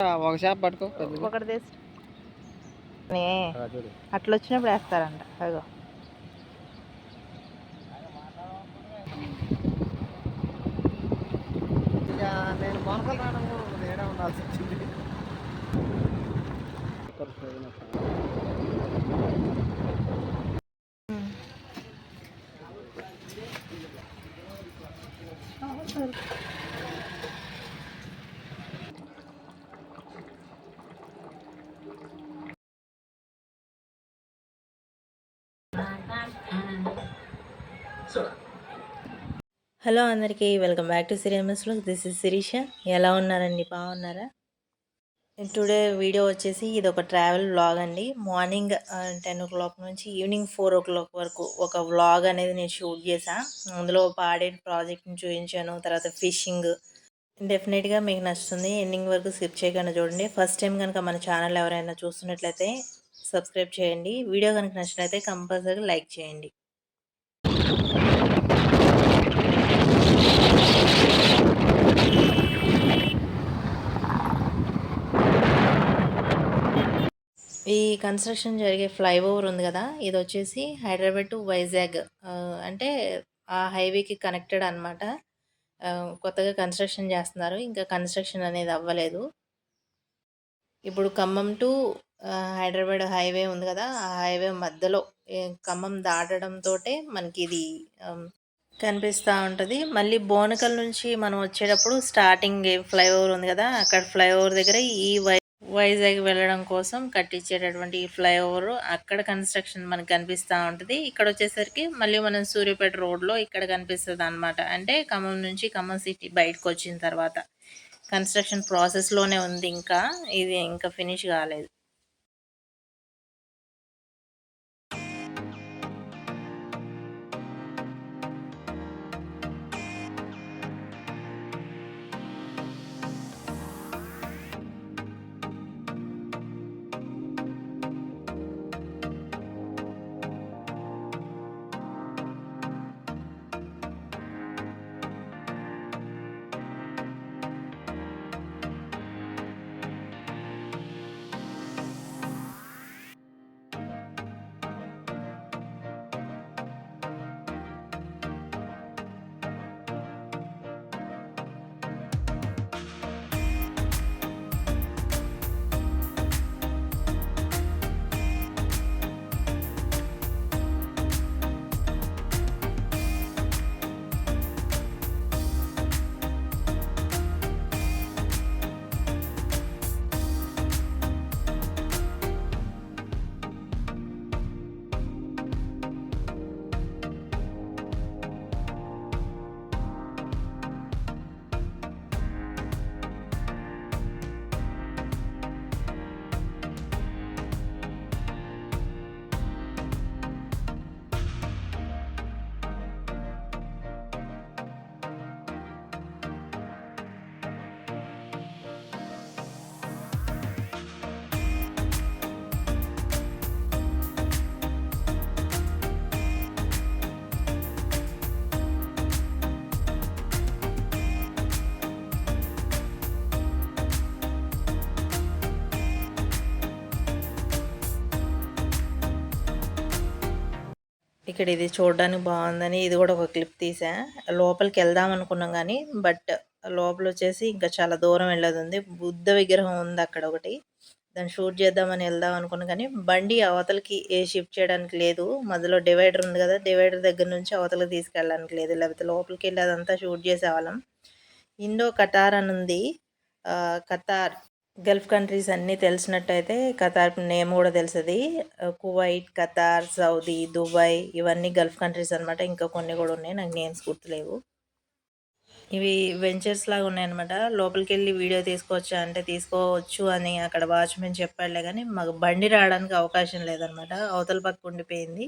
ఒక చేప పట్టుకో ఒకటి తెచ్చి అట్లా వచ్చినప్పుడు వేస్తారంట. అగో నేను కొనకలు రావడం కూడా ఏడా ఉండాల్సి వచ్చింది. హలో అందరికీ, వెల్కమ్ బ్యాక్ టు సిరియమస్ వ్లాగ్స్. This is Sirisha. ఎలా ఉన్నారండి? బాగున్నారా? టుడే వీడియో వచ్చేసి ఇది ఒక ట్రావెల్ వ్లాగ్ అండి. మార్నింగ్ 10 o'clock నుంచి ఈవినింగ్ 4 o'clock వరకు ఒక వ్లాగ్ అనేది నేను షూట్ చేశా. అందులో పాడేరు ప్రాజెక్ట్ని చూపించాను, తర్వాత ఫిషింగ్. డెఫినెట్గా మీకు నచ్చుతుంది. ఎండింగ్ వరకు స్కిప్ చేయకుండా చూడండి. ఫస్ట్ టైం కనుక మన ఛానల్ ఎవరైనా చూస్తున్నట్లయితే సబ్స్క్రైబ్ చేయండి. వీడియో కనుక నచ్చినట్లయితే కంపల్సరీ లైక్ చేయండి. ఈ కన్స్ట్రక్షన్ జరిగే ఫ్లైఓవర్ ఉంది కదా, ఇది వచ్చేసి హైదరాబాద్ టు వైజాగ్, అంటే ఆ హైవేకి కనెక్టెడ్ అనమాట. కొత్తగా కన్స్ట్రక్షన్ చేస్తున్నారు, ఇంకా కన్స్ట్రక్షన్ అనేది అవ్వలేదు. ఇప్పుడు ఖమ్మం టు హైదరాబాద్ హైవే ఉంది కదా, ఆ హైవే మధ్యలో ఖమ్మం దాటడంతో మనకి ఇది కనిపిస్తూ ఉంటుంది. మళ్ళీ బోనకల్ నుంచి మనం వచ్చేటప్పుడు స్టార్టింగ్ ఫ్లైఓవర్ ఉంది కదా, అక్కడ ఫ్లైఓవర్ దగ్గర ఈ వైజాగ్ వెళ్ళడం కోసం కట్టించేటటువంటి ఈ ఫ్లైఓవర్ అక్కడ కన్స్ట్రక్షన్ మనకు కనిపిస్తూ ఉంటుంది. ఇక్కడ వచ్చేసరికి మళ్ళీ మనం సూర్యాపేట రోడ్లో ఇక్కడ కనిపిస్తుంది అనమాట. అంటే ఖమ్మం నుంచి ఖమ్మం సిటీ బయటకు వచ్చిన తర్వాత కన్స్ట్రక్షన్ ప్రాసెస్లోనే ఉంది, ఇది ఇంకా ఫినిష్ కాలేదు. ఇక్కడ ఇది చూడడానికి బాగుందని ఇది కూడా ఒక క్లిప్ తీసా. లోపలికి వెళ్దాం అనుకున్నాం కానీ బట్ లోపల వచ్చేసి ఇంకా చాలా దూరం వెళ్ళేది ఉంది. బుద్ధ విగ్రహం ఉంది అక్కడ ఒకటి, దాన్ని షూట్ చేద్దామని వెళ్దాం అనుకున్నాం కానీ బండి అవతలకి షిఫ్ట్ చేయడానికి లేదు. మధ్యలో డివైడర్ ఉంది కదా, డివైడర్ దగ్గర నుంచి అవతలకి తీసుకెళ్ళడానికి లేదు, లేకపోతే లోపలికి వెళ్ళి అదంతా షూట్ చేసేవాళ్ళం. ఇండో కటార్ అని ఉంది. ఖతార్ గల్ఫ్ కంట్రీస్ అన్నీ తెలిసినట్టయితే ఖతార్ నేమ్ కూడా తెలుస్తుంది. కువైట్, ఖతార్, సౌదీ, దుబాయ్ ఇవన్నీ గల్ఫ్ కంట్రీస్ అనమాట. ఇంకా కొన్ని కూడా ఉన్నాయి, నాకు నేమ్స్ గుర్తులేవు. ఇవి వెంచర్స్ లాగా ఉన్నాయన్నమాట. లోపలికి వెళ్ళి వీడియో తీసుకోవచ్చా అంటే తీసుకోవచ్చు అని అక్కడ వాచ్మెన్ చెప్పాడులే, కానీ మాకు బండి రావడానికి అవకాశం లేదనమాట, అవతల పక్క ఉండిపోయింది.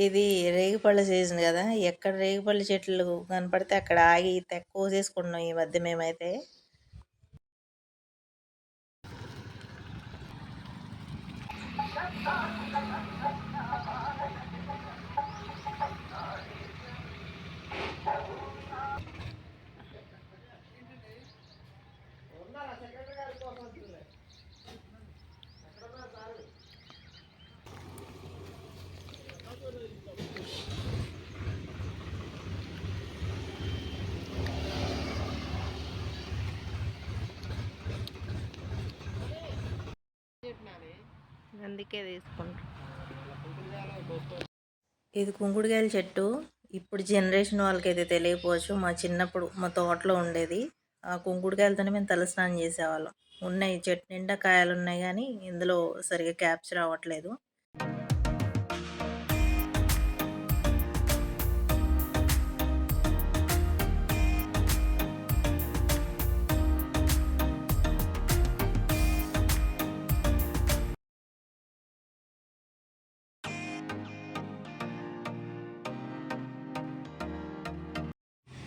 ఇది రేగిపళ్ళ సీజన్ కదా, ఎక్కడ రేగిపళ్ళ చెట్లు కనపడితే అక్కడ ఆగి కోసేసుకుంటున్నాం ఈ మధ్య మేమైతే. అందుకే తీసుకుంటాం. ఇది కుంకుడుకాయల చెట్టు. ఇప్పుడు జనరేషన్ వాళ్ళకైతే తెలియకపోవచ్చు, మా చిన్నప్పుడు మా తోటలో ఉండేది. ఆ కుంకుడుకాయలతోనే మేము తలస్నానం చేసేవాళ్ళం. ఉన్నాయి, చెట్టు నిండా కాయలు ఉన్నాయి కానీ ఇందులో సరిగా క్యాప్చర్ అవ్వట్లేదు.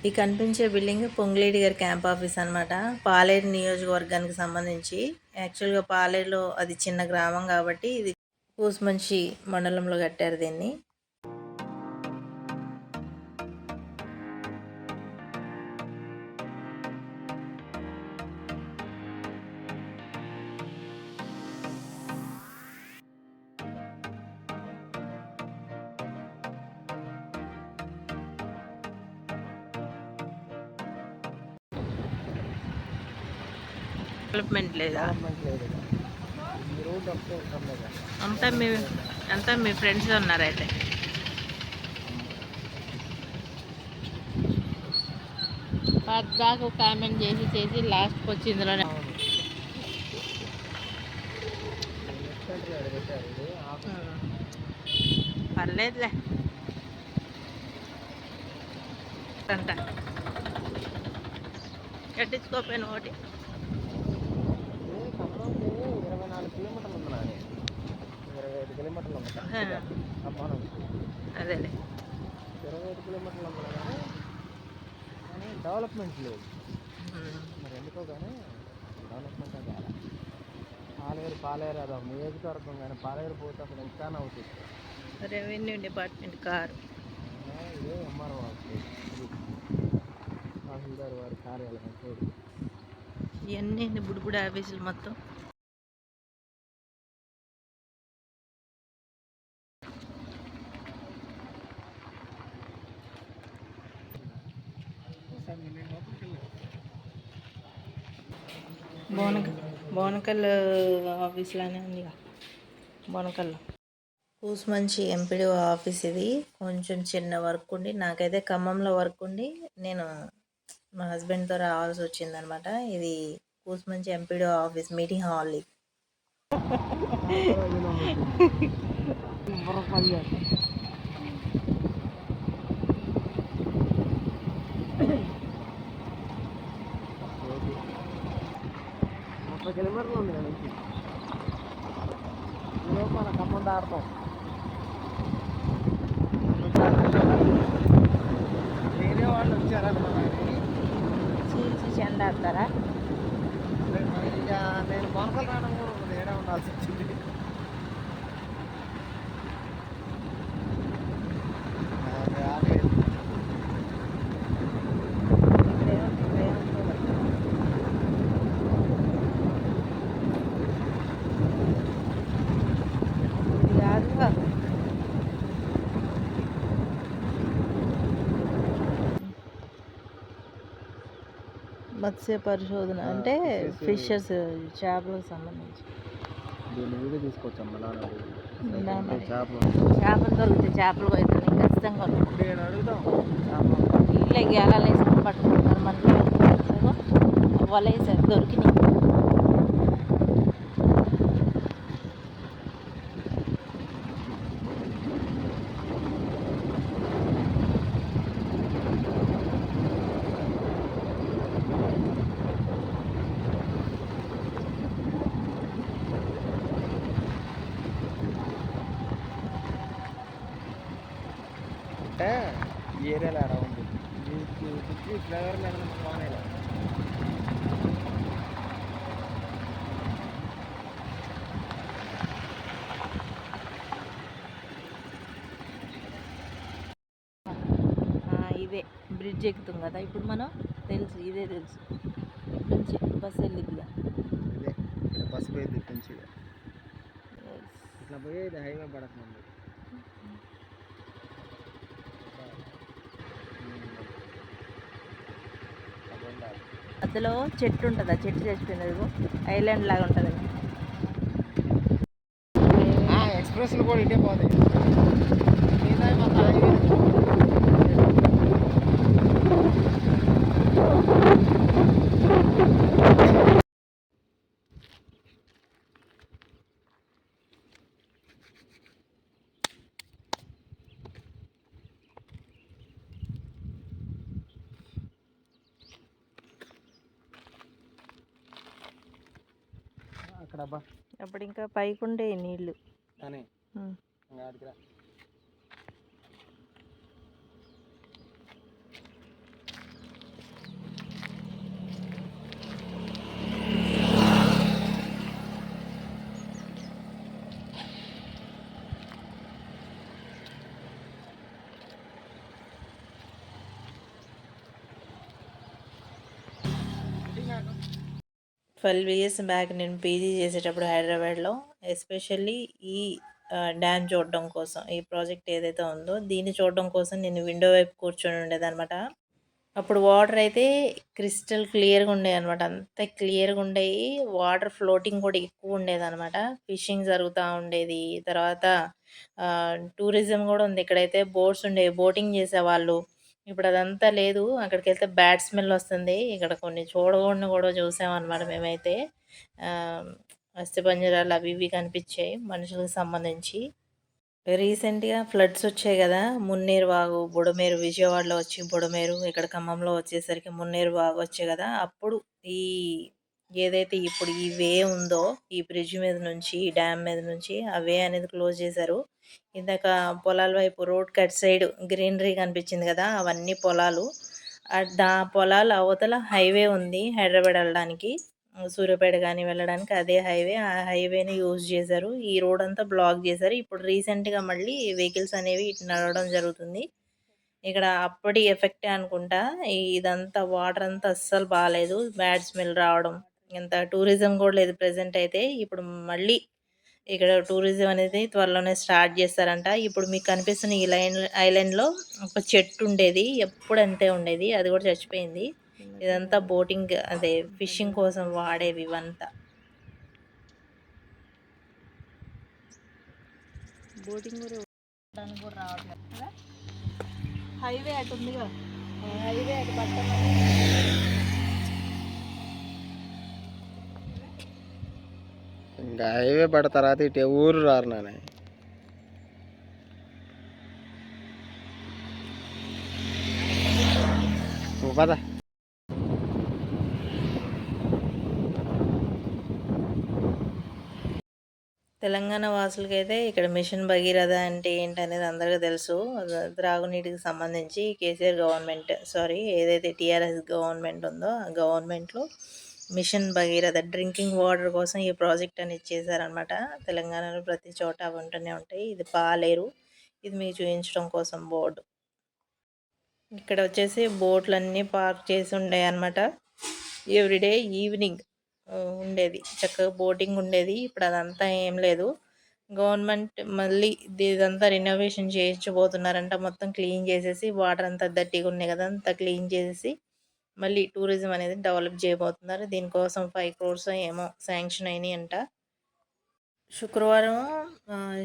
ఈ కనిపించే బిల్డింగ్ పొంగులేటి గారి క్యాంప్ ఆఫీస్ అనమాట. పాలేరు నియోజకవర్గానికి సంబంధించి. యాక్చువల్గా పాలేరులో అది చిన్న గ్రామం కాబట్టి ఇది కూసుమంచి మండలంలో కట్టారు దీన్ని. డెవలప్మెంట్ లేదా? అంతా మీ ఫ్రెండ్స్ ఉన్నారైతే. పద్దాకు కామెంట్ చేసి లాస్ట్కి వచ్చి ఇందులోనే పర్లేదులే అంట కట్టించుకోపోయిన ఒకటి. 24 కిలోమీటర్లు ఉంది, 25 కిలోమీటర్లు ఉంది అదేలే. 25 కిలోమీటర్లు ఉంది కానీ డెవలప్మెంట్ లేదు. మరి ఎందుకో కానీ డెవలప్మెంట్ అది పాలేరు అదో నియోజకవర్గం, కానీ పాలేరు పోతే అసలు ఇంకా అవుతుంది. రెవెన్యూ డిపార్ట్మెంట్ కారు ఇదే ఎంఆర్ఓ తహసీల్దార్ వారి కార్యాలయం. ఇవన్నీ బుడిబుడి ఆఫీసులు మొత్తం. బోనకల్ ఆఫీస్లోనే ఉంది. బోనకల్లో కూసుమంచి ఎంపీడీఓ ఆఫీస్ ఇది. కొంచెం చిన్న వర్క్ ఉండి, నాకైతే ఖమ్మంలో వర్క్ ఉండి నేను మా హస్బెండ్తో రావాల్సి వచ్చిందనమాట. ఇది Kusumanchi MPDO office meeting hall. ఇది కిలోమీటర్లు ఉంది కదా నుంచి. ఈరోజు మన ఖమ్మం దాడతాం. వేరే వాళ్ళు వచ్చారన్నమాట. చీల్చి చెండాడతారా? ఇక నేను బొనకలు రావడం కూడా ఏడా ఉండాల్సి వచ్చింది. మత్స్య పరిశోధన అంటే ఫిషెస్, చేపలకు సంబంధించి. దీన్ని వీడియో తీసుకొచ్చాం. చేపలు దొరికితే చేపలు పోతుంది ఖచ్చితంగా. నేను అడుగుతాం ఇళ్ళే గేలాలు వేసుకొని పట్టుకుంటారు. మనకి వలేసారు దొరికినాయి. అంటే ఈ ఏరియాలో అలా ఉంది ఈ ఫ్లేవర్ మీద బాగానే ఇదే బ్రిడ్జ్ ఎక్కుతాం కదా ఇప్పుడు మనం తెలుసు ఇదే తెలుసు ఇటు నుంచి బస్సు వెళ్ళిద్దిగా ఇదే ఇక్కడ బస్సు పోయేది ఇటు నుంచి ఇట్లా పోయేది హైవే పడుతుంది మధ్యలో చెట్టు ఉంటుంది ఆ చెట్టు చచ్చిపోయినది ఐలాండ్ లాగా ఉంటుంది ఎక్స్ప్రెస్లు కూడా ఇటే పోతాయి మొత్తం హైవే అక్కడ అప్పుడు ఇంకా పైకి ఉండే నీళ్ళు కానీ అడిగిరా ట్వెల్వ్ ఇయర్స్ బ్యాక్ నేను పీజీ చేసేటప్పుడు హైదరాబాద్లో ఎస్పెషల్లీ ఈ డ్యామ్ చూడడం కోసం ఈ ప్రాజెక్ట్ ఏదైతే ఉందో దీన్ని చూడడం కోసం నేను విండో వైపు కూర్చొని ఉండేదన్నమాట అప్పుడు వాటర్ అయితే క్రిస్టల్ క్లియర్గా ఉండేది అనమాట అంత క్లియర్గా ఉండేవి వాటర్ ఫ్లోటింగ్ కూడా ఎక్కువ ఉండేది అనమాట ఫిషింగ్ జరుగుతూ ఉండేది తర్వాత టూరిజం కూడా ఉంది ఇక్కడైతే బోట్స్ ఉండేవి బోటింగ్ చేసేవాళ్ళు ఇప్పుడు అదంతా లేదు అక్కడికి వెళ్తే బ్యాడ్ స్మెల్ వస్తుంది ఇక్కడ కొన్ని చూడకూడని కూడా చూసామన్నమాట మేమైతే అస్థిపంజరాలు అవి ఇవి కనిపించాయి మనుషులకు సంబంధించి రీసెంట్గా ఫ్లడ్స్ వచ్చాయి కదా మున్నేరు వాగు బుడమేరు విజయవాడలో వచ్చి బుడమేరు ఇక్కడ ఖమ్మంలో వచ్చేసరికి మున్నేరు వాగు వచ్చాయి కదా అప్పుడు ఈ ఏదైతే ఇప్పుడు ఈ వే ఉందో ఈ బ్రిడ్జ్ మీద నుంచి ఈ డ్యామ్ మీద నుంచి ఆ వే అనేది క్లోజ్ చేశారు ఇందాక పొలాల వైపు రోడ్ కట్ సైడ్ గ్రీనరీ కనిపించింది కదా అవన్నీ పొలాలు పొలాల అవతల హైవే ఉంది హైదరాబాద్ వెళ్ళడానికి సూర్యాపేట కానీ వెళ్ళడానికి అదే హైవే ఆ హైవేని యూజ్ చేశారు ఈ రోడ్ అంతా బ్లాక్ చేశారు ఇప్పుడు రీసెంట్గా మళ్ళీ వెహికల్స్ అనేవి ఇటు నడవడం జరుగుతుంది ఇక్కడ అప్పటి ఎఫెక్టే అనుకుంటా ఇదంతా వాటర్ అంతా అస్సలు బాగాలేదు బ్యాడ్ స్మెల్ రావడం ఇంత టూరిజం కూడా లేదు ప్రజెంట్ అయితే ఇప్పుడు మళ్ళీ ఇక్కడ టూరిజం అనేది త్వరలోనే స్టార్ట్ చేస్తారంట ఇప్పుడు మీకు కనిపిస్తున్న ఈ ఐలాండ్లో ఒక చెట్టు ఉండేది ఎప్పుడు అంతే ఉండేది అది కూడా చచ్చిపోయింది ఇదంతా బోటింగ్ అదే ఫిషింగ్ కోసం వాడేవి ఇవంతా బోటింగ్ కూడా రావట్లేదు కదా హైవే అటు ఉందిగా హైవే అటు పట్టమని ఇంకా హైవే పడ్డ తర్వాత ఇటు ఊరు రారు నాన్న పద తెలంగాణ వాసులకైతే ఇక్కడ మిషన్ భగీరథ అంటే ఏంటనేది అందరికీ తెలుసు త్రాగునీటికి సంబంధించి కేసీఆర్ గవర్నమెంట్ ఏదైతే టీఆర్ఎస్ గవర్నమెంట్ ఉందో ఆ గవర్నమెంట్లో మిషన్ భగీరథ డ్రింకింగ్ వాటర్ కోసం ఈ ప్రాజెక్ట్ అనేది చేశారనమాట తెలంగాణలో ప్రతి చోట అవి ఉంటూనే ఉంటాయి ఇది పాలేరు ఇది మీకు చూపించడం కోసం బోర్డు ఇక్కడ వచ్చేసి బోట్లన్నీ పార్క్ చేసి ఉండే అనమాట ఎవ్రీడే ఈవినింగ్ ఉండేది చక్కగా బోటింగ్ ఉండేది ఇప్పుడు అదంతా ఏం లేదు గవర్నమెంట్ మళ్ళీ ఇదంతా రినోవేషన్ చేయించబోతున్నారంట మొత్తం క్లీన్ చేసేసి వాటర్ అంతా దట్టిగా ఉన్నాయి కదా అంతా క్లీన్ చేసేసి మళ్ళీ టూరిజం అనేది డెవలప్ చేయబోతున్నారు దీనికోసం 5 crores ఏమో శాంక్షన్ అయినాయి అంట శుక్రవారం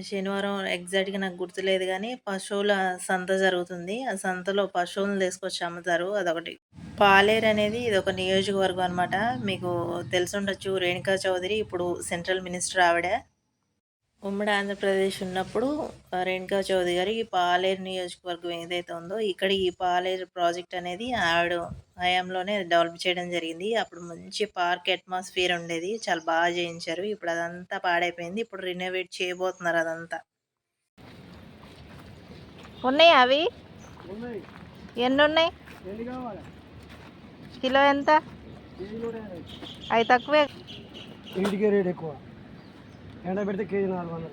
శనివారం ఎగ్జాక్ట్గా నాకు గుర్తులేదు కానీ పశువుల సంత జరుగుతుంది ఆ సంతలో పశువులను తీసుకొచ్చి అమ్ముతారు అదొకటి పాలేరు అనేది ఇది ఒక నియోజకవర్గం అనమాట మీకు తెలుసుండొచ్చు రేణుకా చౌదరి ఇప్పుడు సెంట్రల్ మినిస్టర్ ఆవిడ ఉమ్మడి ఆంధ్రప్రదేశ్ ఉన్నప్పుడు రేణుకా చౌదరి గారు ఈ పాలేరు నియోజకవర్గం ఏదైతే ఉందో ఇక్కడ ఈ పాలేరు ప్రాజెక్ట్ అనేది ఆవిడ హయాంలోనే డెవలప్ చేయడం జరిగింది అప్పుడు మంచి పార్క్ అట్మాస్ఫియర్ ఉండేది చాలా బాగా చేయించారు ఇప్పుడు అదంతా పాడైపోయింది ఇప్పుడు రినోవేట్ చేయబోతున్నారు అదంతా ఉన్నాయి అవి ఎన్ని ఉన్నాయి? కిలో ఎంత? అవి తక్కువే. ఇంటికే రేట్ ఎక్కువ, ఎండ పెడితే కేజీ 400.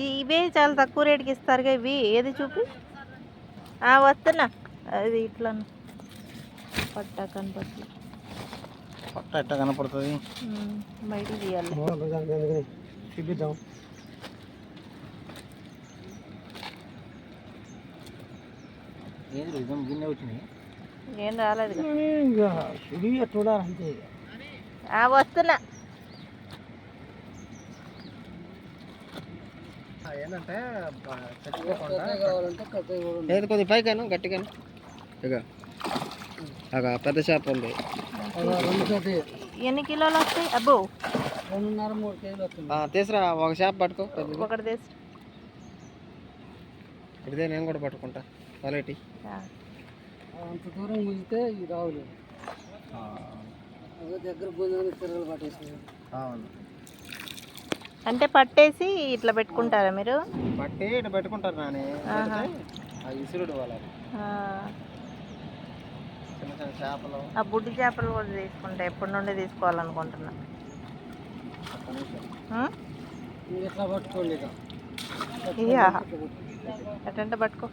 ఇవే చాలా తక్కువ రేటుకి ఇస్తారుగా ఇవి. ఏది చూపి. వస్తున్నా. అది ఇట్లా పట్ట కనపడుతుంది. పట్ట ఎట్లా కనపడుతుంది? బయటికి తీయాలి. చూపిద్దాం. గిన్నె వచ్చినాయి, ఏం రాలేదు. చూడాలంతే. వస్తున్నా. ఏంటంటే లేదు కొద్ది పైకాను గట్టిగాను. ఇక పెద్ద చేప ఉంది. ఎన్ని కిలోలు వస్తాయి? అబ్బో 2.5-3 కేజీలు వస్తుంది. తీసురా, ఒక చేప పట్టుకో. ఒకటి తీసు. ఇదే నేను కూడా పట్టుకుంటా. క్వాలిటీ అంత దూరం ముగితే ఇది రావులు దగ్గర పోయిన తిరగలు పట్టేసి. అవును, అంటే పట్టేసి ఇట్లా పెట్టుకుంటారా మీరు? పట్టి ఇట్లా పెట్టుకుంటారు నాని. ఇసురుడు వాళ్ళ చిన్న చిన్న చేపలు. ఆ బుడ్డి చేపలు కూడా తీసుకుంటా. ఎప్పటి నుండి తీసుకోవాలనుకుంటున్నా. ఎట్లా పట్టుకోండి. ఇది ఎట్టంటే పట్టుకో.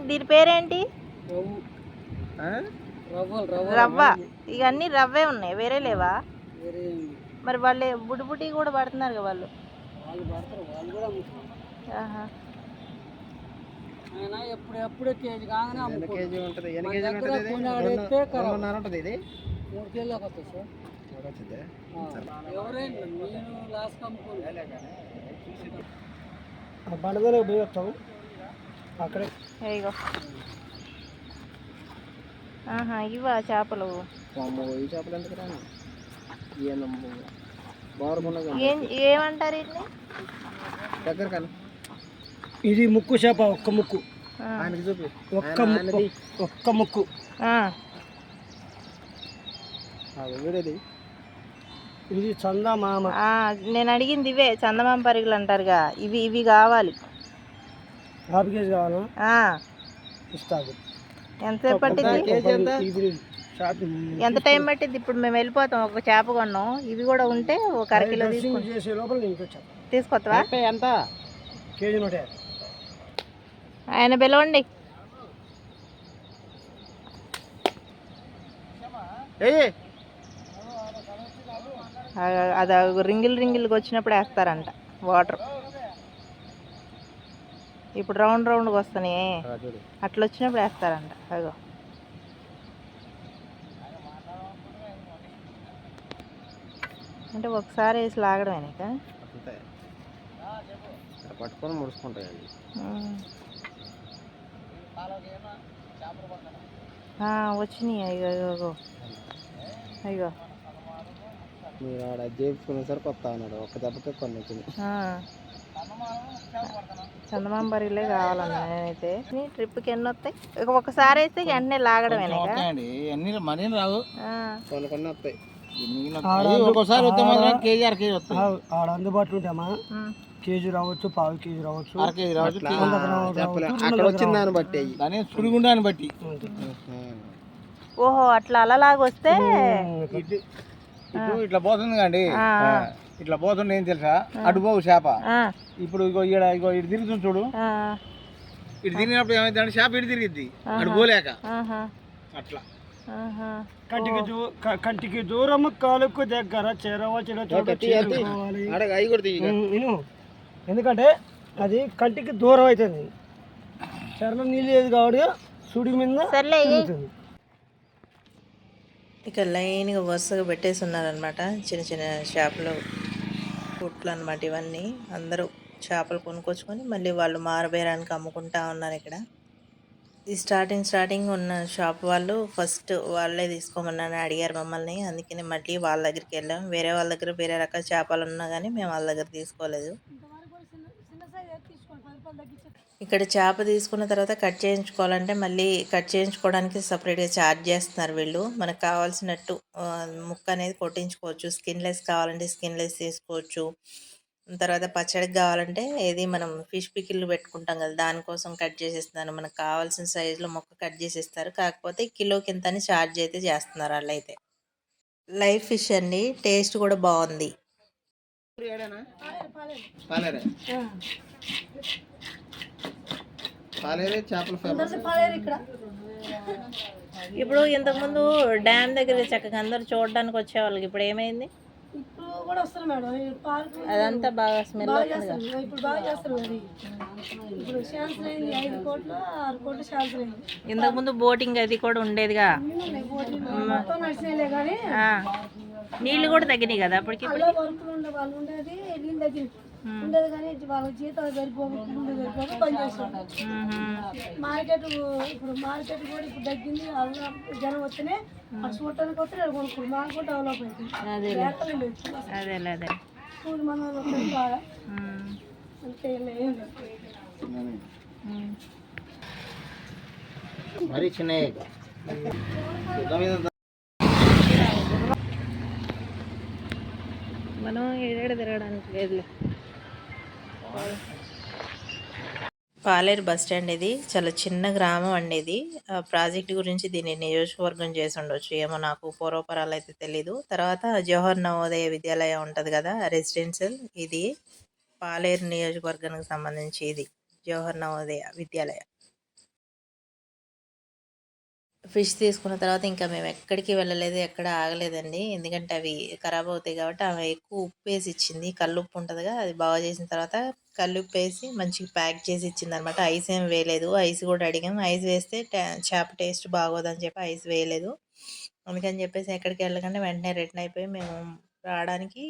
దీని పేరేంటి? రవ్వ. ఇవన్నీ రవ్వే ఉన్నాయి, వేరే లేవా? మరి వాళ్ళు బుడ్డి బుడ్డి కూడా పడుతున్నారు కదా వాళ్ళు. ఎప్పుడు కేజీ కాగానే కేజీ ఉంటుంది. ఎన్ని కేజీ ఉంటుంది? 2.5 ఉంటుంది. ఇది 3 కేజీలకు వస్తుంది సార్. బండదనే ఉపయోగిస్తాం అక్కడే. ఇగో ఇవా చేపలు. ఈ చేపలు ఎందుకు రాను? ఏమంటారు ఇది? దగ్గర కానీ ఇది ముక్కు చేప. ఒక్క ముక్కు ఆయనకి చూపి. ఒక్క ముక్కు వీడేది. ఇది చందమామ. నేను అడిగింది ఇవే చందమామ పరిగలు అంటారుగా. ఇవి కావాలి. ½ కేజీ కావాలా? ఇస్తాను. ఎంతసేపు పట్టింది? ఎంత టైం పట్టింది? ఇప్పుడు మేము వెళ్ళిపోతాం. ఒక చేప కొన్నాం. ఇవి కూడా ఉంటే ఒక అరకిలో చేసే లోపల తీసుకొస్తావా? ఎంత? కేజీ 150. ఆయన పిలవండి. అది రింగిల్కి వచ్చినప్పుడు వేస్తారంట వాటర్. ఇప్పుడు రౌండ్కి వస్తున్నాయి. అట్లా వచ్చినప్పుడు వేస్తారంట. అగో అంటే ఒకసారి వేసి లాగడమేనాక పట్టుకొని ముడుచుకుంటాయి. వచ్చినాయి. అయ్యో అయ్యో మీరు ఆడ చేయించుకునే సరికి వస్తా అన్నాడు. ఒక్క దెబ్బకి కొన్ని వచ్చినాయి. చందమామ బరిలే కావాలన్నా నేనైతే. ట్రిప్కి ఎన్ని వస్తాయి? ఒకసారి వేస్తే వెంటనే లాగడమేనా? మరీ రావు, కొన్ని కొన్ని వస్తాయి. ఒక్కోసారి వస్తే మాత్రం కేజీ 1/2 కేజీ వస్తాయి. ఆడ అందుబాటులో ఉంటామా? కేజీ రావచ్చు, పావు కేజీ రావచ్చు, 1/2 కేజీ రావచ్చు. అక్కడ వచ్చిన దాన్ని బట్టి, దాని సుడిగుండాన్ని బట్టి. ఓహో, అట్లా అలలాగా వస్తే ఇట్లా పోతుంది కండి. ఇట్లా పోతుంది. ఏం తెలుసా? అటు పోవు చేప. ఇప్పుడు ఇగో ఇటు తిరుగుతుంది చూడు. ఇటు తిరిగినప్పుడు ఏమైందంటే చేప ఇటు తిరిగిద్ది, అటు పోలేక. అట్లా కంటికి దూరం కాలుకు దగ్గర చేరవచ్చిన. ఎందుకంటే అది కంటికి దూరం అవుతుంది. చర్మం నీళ్ళు లేదు కాబట్టి సుడి మీద. ఇక లైన్గా వరుసగా పెట్టేసి ఉన్నారనమాట. చిన్న చిన్న చేపలు పుట్లు అనమాట ఇవన్నీ. అందరూ చేపలు కొనుక్కొచ్చుకొని మళ్ళీ వాళ్ళు మారబేరానికి అమ్ముకుంటా ఉన్నారు. ఇక్కడ ఈ స్టార్టింగ్ ఉన్న షాప్ వాళ్ళు ఫస్ట్ వాళ్ళే తీసుకోమని అడిగారు మమ్మల్ని. అందుకని మళ్ళీ వాళ్ళ దగ్గరికి వెళ్ళాం. వేరే వాళ్ళ దగ్గర వేరే రకాల చేపలు ఉన్నా కానీ మేము వాళ్ళ దగ్గర తీసుకోలేదు. ఇక్కడ చేప తీసుకున్న తర్వాత కట్ చేయించుకోవాలంటే మళ్ళీ కట్ చేయించుకోవడానికి సపరేట్గా ఛార్జ్ చేస్తున్నారు వీళ్ళు. మనకు కావాల్సినట్టు ముక్క అనేది కొట్టించుకోవచ్చు. స్కిన్లెస్ కావాలంటే స్కిన్లెస్ తీసుకోవచ్చు. తర్వాత పచ్చడికి కావాలంటే ఏది మనం ఫిష్ పికిల్ పెట్టుకుంటాం కదా, దానికోసం కట్ చేసేస్తున్నారు. మనకు కావాల్సిన సైజులో ముక్క కట్ చేసేస్తారు. కాకపోతే కిలోకి ఇంత అని ఛార్జ్ అయితే చేస్తున్నారు వాళ్ళైతే. లైవ్ ఫిష్ అండి, టేస్ట్ కూడా బాగుంది. ఇప్పుడు ఇంతకుముందు డ్యామ్ దగ్గర చక్కగా అందరూ చూడడానికి వచ్చే వాళ్ళకి ఇప్పుడు ఏమైంది? ఇప్పుడు కూడా వస్తారు మేడం. అదంతా బాగా స్మెల్ ఇప్పుడు బాగా చేస్తారు మరి. ఇప్పుడు శాంక్షన్ అయింది 5 కోట్లు 6 కోట్లు శాంక్షన్ అయింది. ఇంతకుముందు బోటింగ్ అది కూడా ఉండేదిగా, మొత్తం నడిచినాయిలే కానీ నీళ్ళు కూడా తగ్గినాయి కదా అప్పటికి. అలా వర్కులు ఉండే వాళ్ళు ఉండేది, నీళ్ళు తగ్గింది ఉండేది కానీ వాళ్ళ జీతాలు సరిపోక పని చేస్తారు. మార్కెట్ ఇప్పుడు మార్కెట్ కూడా ఇప్పుడు తగ్గింది. జనం వస్తేనే అటు చూడటానికి వస్తే కొనుక్కోరు. మాకు కూడా డెవలప్ అవుతుంది. అదే స్కూల్ మన బాగా అంతే ఏం లేదు. మరి చిన్న మనం ఏడాడు తిరగడానికి లేదులే. పాలేరు బస్ స్టాండ్ ఇది. చాలా చిన్న గ్రామం అండి ఇది. ప్రాజెక్ట్ గురించి దీన్ని నియోజకవర్గం చేసి ఉండొచ్చు, ఏమో నాకు పూర్వపరాలు అయితే తెలీదు. తర్వాత జవహర్ నవోదయ విద్యాలయం ఉంటుంది కదా, రెసిడెన్షియల్, ఇది పాలేరు నియోజకవర్గానికి సంబంధించి. ఇది జవహర్ నవోదయ విద్యాలయం. ఫిష్ తీసుకున్న తర్వాత ఇంకా మేము ఎక్కడికి వెళ్ళలేదు, ఎక్కడ ఆగలేదండి. ఎందుకంటే అవి ఖరాబ్ అవుతాయి కాబట్టి. ఆమె ఎక్కువ ఉప్పు వేసి ఇచ్చింది, కల్లుప్పు ఉంటుందిగా, అది బాగా చేసిన తర్వాత కల్లుప్పు వేసి మంచిగా ప్యాక్ చేసి ఇచ్చింది అనమాట. ఐస్ ఏం వేయలేదు. ఐస్ కూడా అడిగాం, ఐస్ వేస్తే చేప టేస్ట్ బాగోదని చెప్పి ఐస్ వేయలేదు. అందుకని చెప్పేసి ఎక్కడికి వెళ్ళకుండా వెంటనే రిటర్న్ అయిపోయి మేము రావడానికి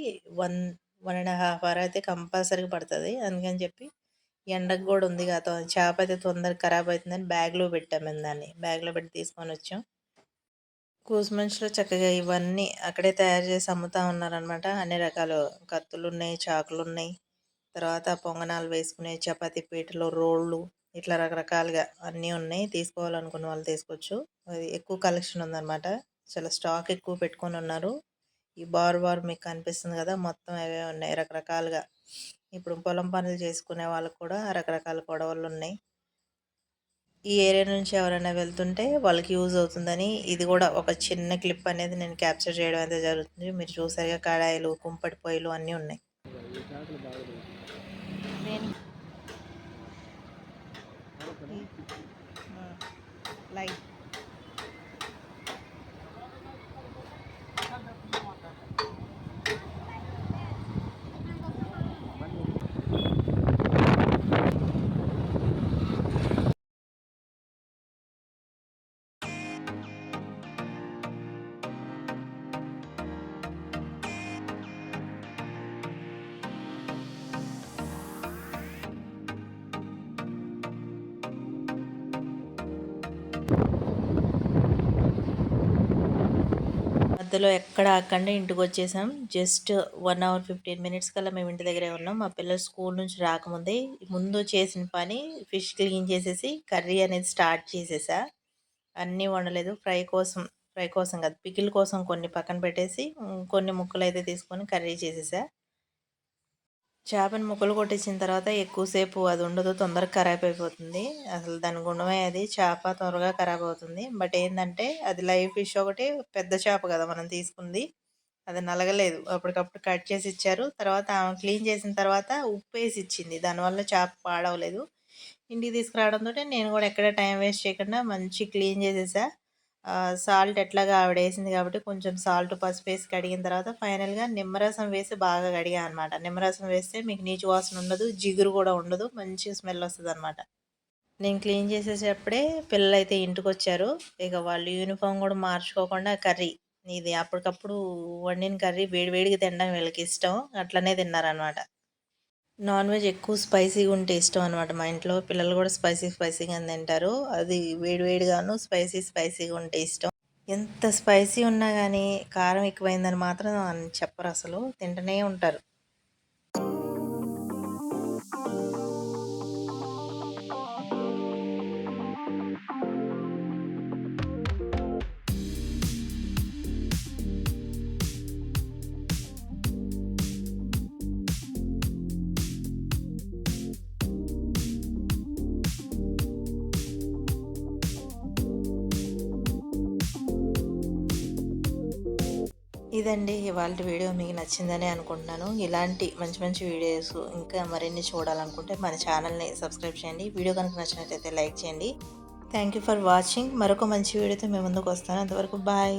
1.5 అవర్ అయితే కంపల్సరీగా పడుతుంది. అందుకని చెప్పి ఎండకు కూడా ఉంది కదా, చేప అయితే తొందరగా ఖరాబ్ అవుతుందని బ్యాగ్లో పెట్టాం. మేము దాన్ని బ్యాగ్లో పెట్టి తీసుకొని వచ్చాం. కూసుమంచిలో చక్కగా ఇవన్నీ అక్కడే తయారు చేసి అమ్ముతూ ఉన్నారనమాట. అన్ని రకాల కత్తులు ఉన్నాయి, చాకులు ఉన్నాయి, తర్వాత పొంగనాలు వేసుకునే చపాతీ పీటలు, రోళ్ళు, ఇట్లా రకరకాలుగా అన్నీ ఉన్నాయి. తీసుకోవాలనుకున్న వాళ్ళు తీసుకోవచ్చు. అది ఎక్కువ కలెక్షన్ ఉందన్నమాట. చాలా స్టాక్ ఎక్కువ పెట్టుకొని ఉన్నారు. ఈ బార్ మీకు కనిపిస్తుంది కదా, మొత్తం అవే ఉన్నాయి రకరకాలుగా. ఇప్పుడు పొలం పనులు చేసుకునే వాళ్ళకు కూడా రకరకాల కొడవళ్ళు ఉన్నాయి. ఈ ఏరియా నుంచి ఎవరైనా వెళ్తుంటే వాళ్ళకి యూజ్ అవుతుందని ఇది కూడా ఒక చిన్న క్లిప్ అనేది నేను క్యాప్చర్ చేయడం అయితే జరుగుతుంది. మీరు చూసారుగా, కడాయిలు, కుంపటి పొయ్యిలు అన్నీ ఉన్నాయి. లైట్ మధ్యలో ఎక్కడ ఆగకుండా ఇంటికి వచ్చేసాం. జస్ట్ 1 అవర్ 15 మినిట్స్ కల్లా మేము ఇంటి దగ్గరే ఉన్నాం. మా పిల్లలు స్కూల్ నుంచి రాకముందే ముందు చేసిన పని ఫిష్ క్లీన్ చేసేసి కర్రీ అనేది స్టార్ట్ చేసేసా. అన్నీ వండలేదు. ఫ్రై కోసం కాదు, పికిల్ కోసం కొన్ని పక్కన పెట్టేసి కొన్ని ముక్కలు అయితే తీసుకొని కర్రీ చేసేసా. చేపని ముక్కలు కొట్టేసిన తర్వాత ఎక్కువసేపు అది ఉండదు, తొందరగా ఖరాబ్ అయిపోతుంది. అసలు దాని గుణమే అది, చేప త్వరగా ఖరాబ్ అవుతుంది. బట్ ఏంటంటే అది లైవ్ ఫిష్ ఒకటి, పెద్ద చేప కదా మనం తీసుకుంది, అది నలగలేదు. అప్పటికప్పుడు కట్ చేసి ఇచ్చారు. తర్వాత క్లీన్ చేసిన తర్వాత ఉప్పు వేసి ఇచ్చింది, దానివల్ల చేప పాడవలేదు. ఇంటికి తీసుకురావడంతో నేను కూడా ఎక్కడ టైం వేస్ట్ చేయకుండా మంచి క్లీన్ చేసేసా. సాల్ట్ ఎట్లాగా ఆవిడ వేసింది కాబట్టి కొంచెం సాల్ట్, పసుపు వేసి కడిగిన తర్వాత ఫైనల్గా నిమ్మరసం వేసి బాగా కడిగా అనమాట. నిమ్మరసం వేస్తే మీకు నీచు వాసన ఉండదు, జిగురు కూడా ఉండదు, మంచి స్మెల్ వస్తుంది అనమాట. నేను క్లీన్ చేసేటప్పుడే పిల్లలు అయితే ఇంటికి వచ్చారు. ఇక వాళ్ళు యూనిఫామ్ కూడా మార్చుకోకుండా కర్రీ, ఇది అప్పటికప్పుడు వండిన కర్రీ వేడివేడిగా తినడం వీళ్ళకి ఇష్టం, అట్లనే తిన్నారనమాట. నాన్ వెజ్ ఎక్కువ స్పైసీగా ఉంటే ఇష్టం అనమాట. మా ఇంట్లో పిల్లలు కూడా స్పైసీగా తింటారు. అది వేడివేడిగాను స్పైసీగా ఉంటే ఇష్టం. ఎంత స్పైసీ ఉన్నా కానీ కారం ఎక్కువైందని మాత్రం చెప్పరు, అసలు తింటూనే ఉంటారు. ఇదండి ఇవాళ వీడియో మీకు నచ్చిందని అనుకుంటున్నాను. ఇలాంటి మంచి మంచి వీడియోస్ ఇంకా మరిన్ని చూడాలనుకుంటే మన ఛానల్ని సబ్స్క్రైబ్ చేయండి. వీడియో కనుక నచ్చినట్లయితే లైక్ చేయండి. Thank you for watching. మరొక మంచి వీడియోతో మేము ముందుకు వస్తాను. అంతవరకు బాయ్.